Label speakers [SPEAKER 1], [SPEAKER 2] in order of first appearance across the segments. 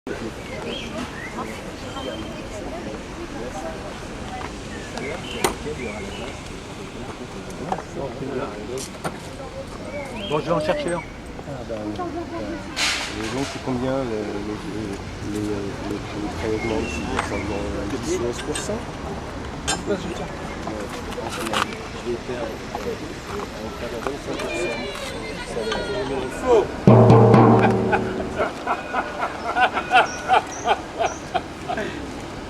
[SPEAKER 1] Bon, je vais en chercher un.
[SPEAKER 2] Et donc, c'est combien les prélèvements ici? C'est 10-11%? Je vais faire
[SPEAKER 3] Faux.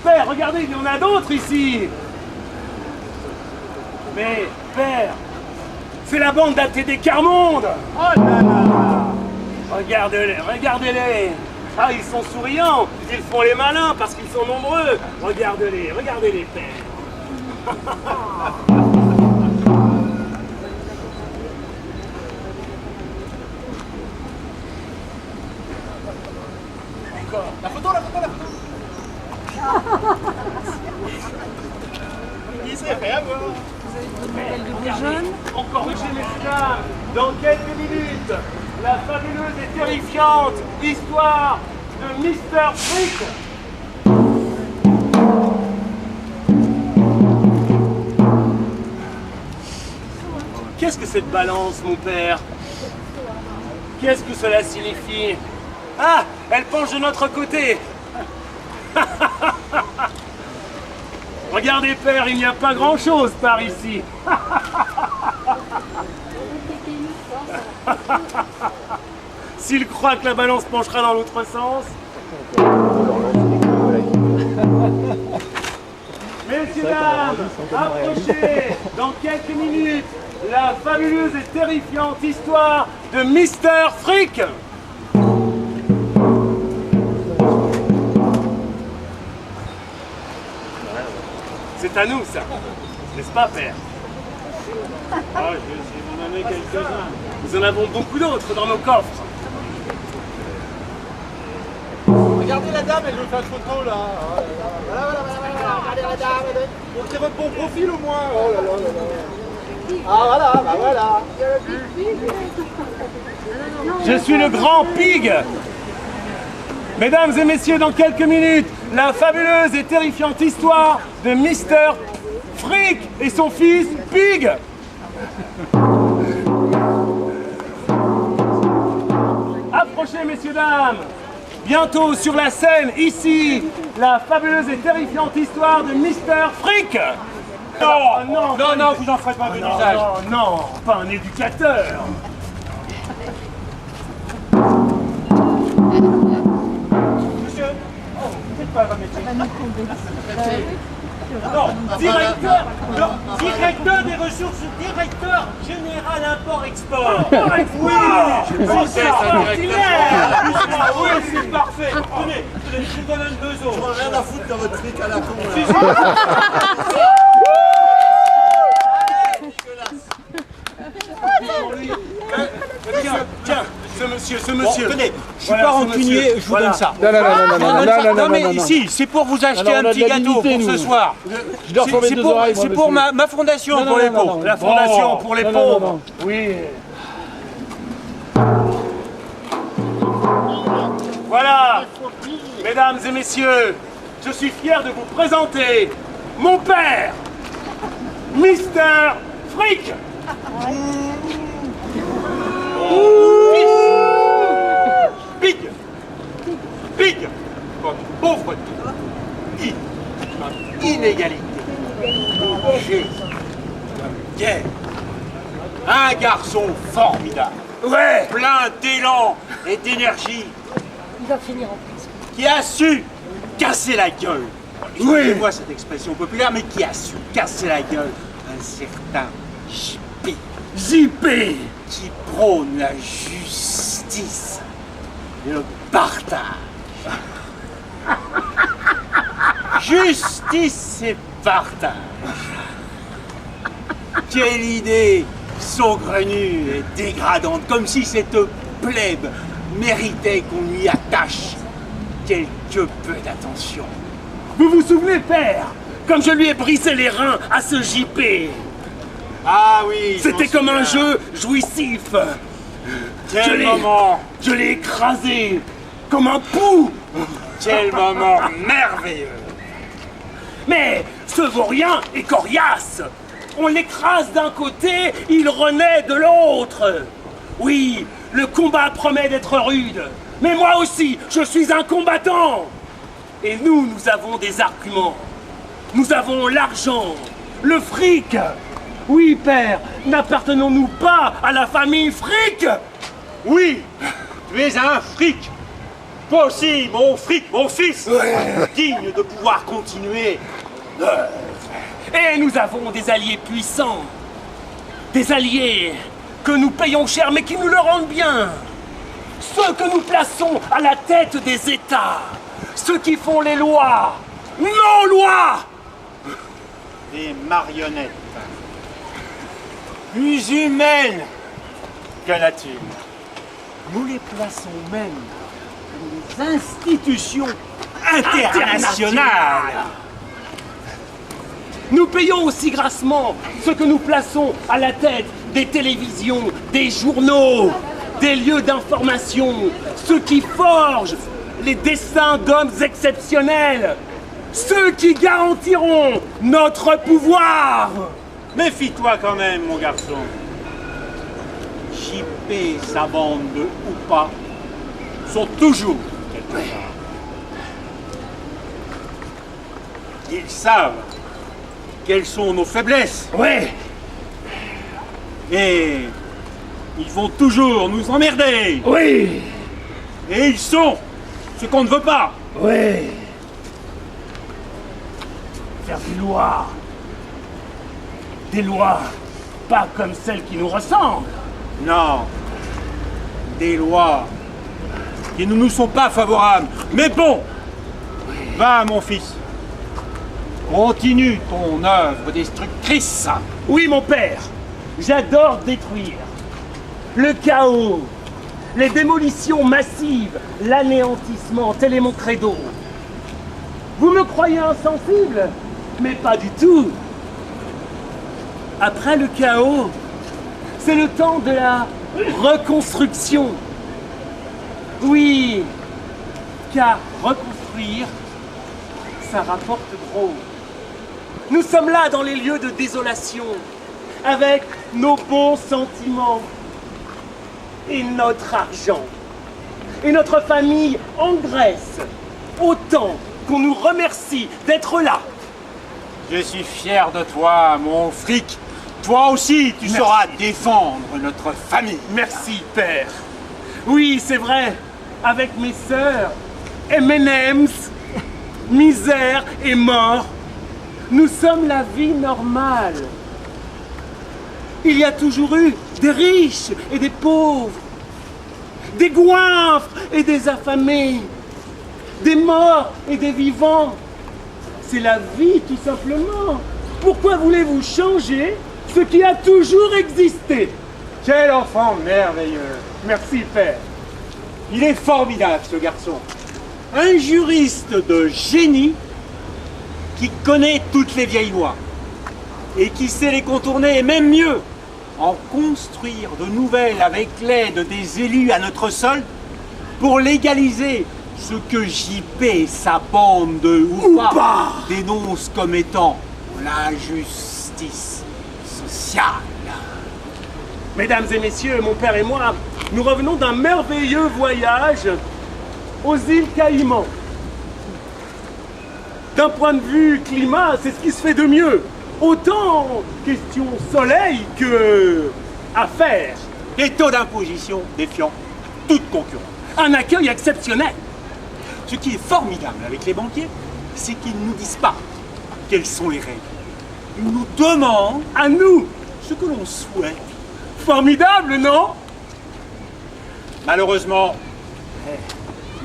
[SPEAKER 3] Père, regardez, il y en a d'autres ici. Mais, père, c'est la bande d'ATD Carmonde. Oh là là. Regardez-les, regardez-les. Ah, ils sont souriants. Ils font les malins parce qu'ils sont nombreux. Regardez-les, regardez-les, père. La photo, la photo, la photo. Il serait fait avoir. Encore une chez les dames. Dans quelques minutes, la fabuleuse et terrifiante histoire de Mr. Freak. Qu'est-ce que cette balance, mon père? Qu'est-ce que cela signifie? Ah, elle penche de notre côté. Regardez, père, il n'y a pas grand-chose par ici. S'il croit que la balance penchera dans l'autre sens. Messieurs, dames, approchez dans quelques minutes la fabuleuse et terrifiante histoire de Mr. Freak. C'est à nous, ça. N'est-ce pas, père? Ah, je vais vous en donner quelques-uns. Nous en avons beaucoup d'autres dans nos coffres.
[SPEAKER 1] Regardez la dame, elle veut faire une photo là. Voilà, regardez la dame. Montrez votre bon profil au moins. Oh là là là là. Ah voilà, bah voilà.
[SPEAKER 3] Je suis le grand Pig. Mesdames et messieurs, dans quelques minutes, la fabuleuse et terrifiante histoire de Mr. Freak et son fils Pig. Approchez, messieurs, dames. Bientôt sur la scène, ici, la fabuleuse et terrifiante histoire de Mr. Freak. Non, non, vous n'en ferez pas bon usage. Non, pas un éducateur. Monsieur, vous faites pas un métier. Non, directeur des ressources, directeur général import-export. Oui, c'est extraordinaire. Oui, c'est parfait. Tenez, je vous donne un beso.
[SPEAKER 1] Je n'en ai rien à foutre dans votre fric à la con.
[SPEAKER 3] Tiens, ce monsieur.
[SPEAKER 1] Tenez, je suis pas rancunier, je vous donne ça.
[SPEAKER 4] Non,
[SPEAKER 1] mais ici, c'est pour vous acheter un petit gâteau pour ce soir.
[SPEAKER 4] Je dois reformer deux oreilles.
[SPEAKER 1] C'est pour ma fondation pour les pauvres.
[SPEAKER 3] La fondation pour les pauvres. Oui. Voilà, mesdames et messieurs, je suis fier de vous présenter mon père, Mr. Freak. Pig. Pig. Votre pauvreté. Inégalité. J'ai guerre. Un garçon formidable. Ouais. Plein d'élan et d'énergie.
[SPEAKER 5] Il va finir en prison.
[SPEAKER 3] Qui a su casser la gueule. Oui. Excusez-moi cette expression populaire, mais qui a su casser la gueule un certain JP. JP. Qui prône la justice et le partage. Justice et partage. Quelle idée saugrenue et dégradante, comme si cette plèbe méritait qu'on lui attache quelque peu d'attention. Vous vous souvenez, père, comme je lui ai brisé les reins à ce JP?
[SPEAKER 1] Ah oui.
[SPEAKER 3] C'était comme un jeu jouissif.
[SPEAKER 1] Quel moment.
[SPEAKER 3] Je l'ai écrasé comme un pou. Quel moment merveilleux! Mais ce vaurien est coriace! On l'écrase d'un côté, il renaît de l'autre! Oui, le combat promet d'être rude, mais moi aussi, je suis un combattant! Et nous avons des arguments. Nous avons l'argent, le fric! Oui, père, n'appartenons-nous pas à la famille fric?
[SPEAKER 6] Oui, tu es un fric. Toi aussi, mon fric, mon fils, digne de pouvoir continuer.
[SPEAKER 3] Et nous avons des alliés puissants. Des alliés que nous payons cher, mais qui nous le rendent bien. Ceux que nous plaçons à la tête des États. Ceux qui font les lois. Nos lois!
[SPEAKER 6] Des marionnettes. Plus humaines que nature. Nous les plaçons même dans les institutions internationales.
[SPEAKER 3] Nous payons aussi grassement ceux que nous plaçons à la tête des télévisions, des journaux, des lieux d'information, ceux qui forgent les destins d'hommes exceptionnels, ceux qui garantiront notre pouvoir.
[SPEAKER 6] Méfie-toi quand même, mon garçon. JP, sa bande de Oupa sont toujours quelque part. Ils savent quelles sont nos faiblesses.
[SPEAKER 3] Ouais.
[SPEAKER 6] Et ils vont toujours nous emmerder.
[SPEAKER 3] Oui.
[SPEAKER 6] Et ils sont ce qu'on ne veut pas.
[SPEAKER 3] Oui. Faire des lois. Des lois pas comme celles qui nous ressemblent.
[SPEAKER 6] Non. Des lois qui ne nous sont pas favorables. Mais bon, va mon fils. Continue ton œuvre destructrice.
[SPEAKER 3] Oui, mon père. J'adore détruire. Le chaos, les démolitions massives, l'anéantissement, tel est mon credo. Vous me croyez insensible? Mais pas du tout. Après le chaos, c'est le temps de la reconstruction. Oui, car reconstruire, ça rapporte gros. Nous sommes là dans les lieux de désolation, avec nos bons sentiments et notre argent. Et notre famille engraisse autant qu'on nous remercie d'être là.
[SPEAKER 6] Je suis fier de toi, mon fric. Toi aussi, tu sauras défendre notre famille.
[SPEAKER 3] Merci, père. Oui, c'est vrai. Avec mes sœurs, M&M's, misère et mort, nous sommes la vie normale. Il y a toujours eu des riches et des pauvres, des goinfres et des affamés, des morts et des vivants. C'est la vie, tout simplement. Pourquoi voulez-vous changer ce qui a toujours existé?
[SPEAKER 6] Quel enfant merveilleux.
[SPEAKER 3] Merci, père.
[SPEAKER 6] Il est formidable, ce garçon. Un juriste de génie qui connaît toutes les vieilles lois et qui sait les contourner, et même mieux, en construire de nouvelles avec l'aide des élus à notre solde pour légaliser ce que JP et sa bande de Oupa dénoncent comme étant l'injustice sociale.
[SPEAKER 3] Mesdames et messieurs, mon père et moi, nous revenons d'un merveilleux voyage aux îles Caïmans. D'un point de vue climat, c'est ce qui se fait de mieux. Autant question soleil que affaires.
[SPEAKER 6] Des taux d'imposition défiant toute concurrence.
[SPEAKER 3] Un accueil exceptionnel.
[SPEAKER 6] Ce qui est formidable avec les banquiers, c'est qu'ils ne nous disent pas quelles sont les règles. Ils nous demandent
[SPEAKER 3] À nous.
[SPEAKER 6] ce que l'on souhaite.
[SPEAKER 3] Formidable, non?
[SPEAKER 6] Malheureusement,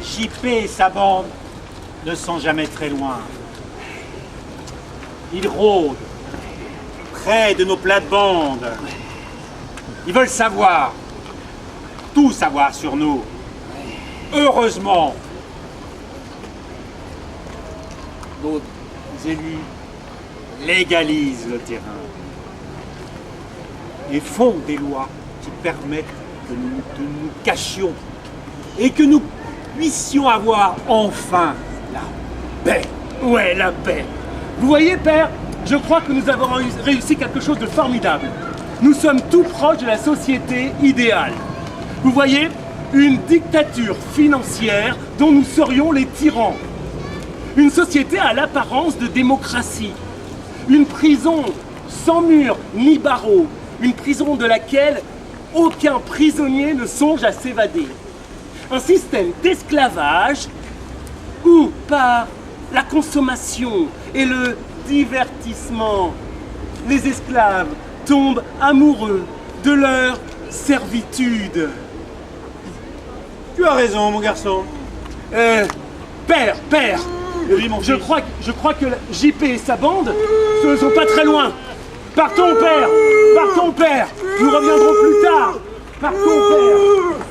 [SPEAKER 6] JP et sa bande ne sont jamais très loin. Ils rôdent près de nos plates-bandes. Ils veulent savoir, tout savoir sur nous. Heureusement, nos élus légalisent le terrain et font des lois qui permettent que nous nous cachions et que nous puissions avoir enfin la paix. Ouais, la paix. Vous voyez, père, je crois que nous avons réussi quelque chose de formidable. Nous sommes tout proches de la société idéale. Vous voyez, une dictature financière dont nous serions les tyrans. Une société à l'apparence de démocratie. Une prison sans murs ni barreaux. Une prison de laquelle aucun prisonnier ne songe à s'évader. Un système d'esclavage où, par la consommation et le divertissement, les esclaves tombent amoureux de leur servitude.
[SPEAKER 1] Tu as raison, mon garçon.
[SPEAKER 6] Père,
[SPEAKER 1] Oui, mon
[SPEAKER 6] je crois que JP et sa bande ne sont pas très loin. Partons, père. Nous reviendrons plus tard. Partons, père.